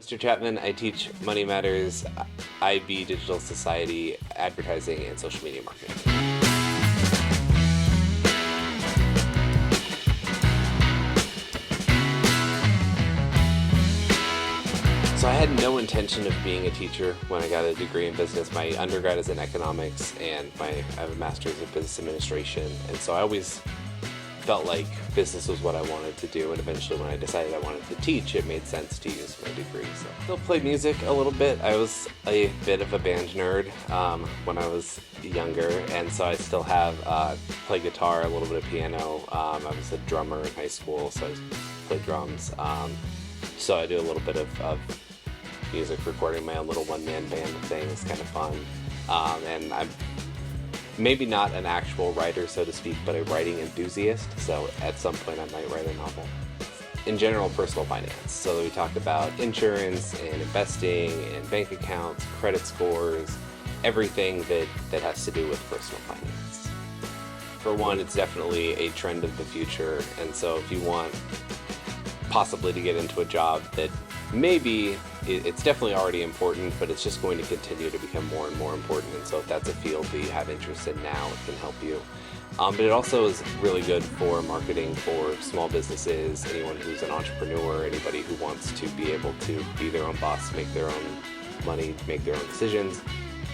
Mr. Chapman, I teach Money Matters, IB Digital Society, Advertising, and Social Media Marketing. So I had no intention of being a teacher when I got a degree in business. My undergrad is in economics and I have a master's in business administration. And so I always felt like business was what I wanted to do, and eventually when I decided I wanted to teach, it made sense to use my degree. So I still play music a little bit. I was a bit of a band nerd when I was younger, and so I still have play guitar, a little bit of piano. I was a drummer in high school, so I played drums. So I do a little bit of music, recording my own little one-man band thing. It's kind of fun. And I'm maybe not an actual writer, so to speak, but a writing enthusiast, so at some point I might write a novel. In general, personal finance. So we talk about insurance and investing and bank accounts, credit scores, everything that has to do with personal finance. For one, it's definitely a trend of the future, and so if you want possibly to get into a job that maybe it's definitely already important, but it's just going to continue to become more and more important. And so if that's a field that you have interest in now, it can help you. But it also is really good for marketing for small businesses, anyone who's an entrepreneur, anybody who wants to be able to be their own boss, make their own money, make their own decisions.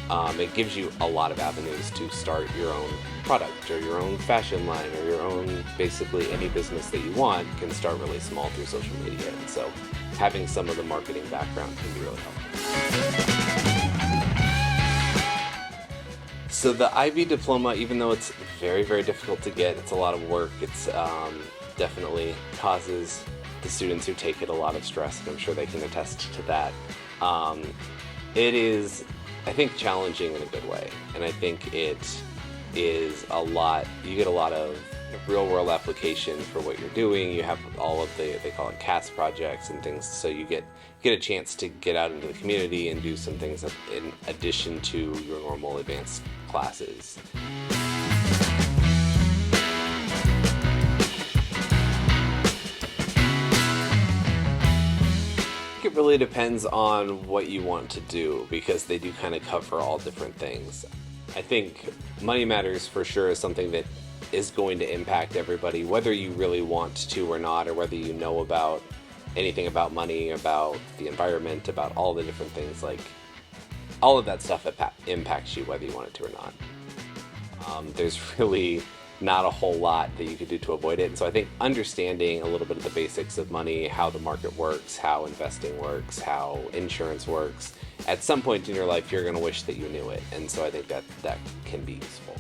It gives you a lot of avenues to start your own product or your own fashion line or your own, basically any business that you want can start really small through social media. And so having some of the marketing background can be really helpful. So the IB diploma, even though it's very, very difficult to get, it's a lot of work, it's definitely causes the students who take it a lot of stress, and I'm sure they can attest to that. It is, I think, challenging in a good way, and I think it is a lot, you get a lot of real world application for what you're doing. You have all of they call it CAS projects and things, so you get a chance to get out into the community and do some things in addition to your normal advanced classes. It really depends on what you want to do, because they do kind of cover all different things. I think Money Matters for sure is something that is going to impact everybody, whether you really want to or not, or whether you know about anything about money, about the environment, about all the different things. Like, all of that stuff impacts you whether you want it to or not. There's really not a whole lot that you could do to avoid it. And so I think understanding a little bit of the basics of money, how the market works, how investing works, how insurance works, at some point in your life you're going to wish that you knew it. And so I think that can be useful.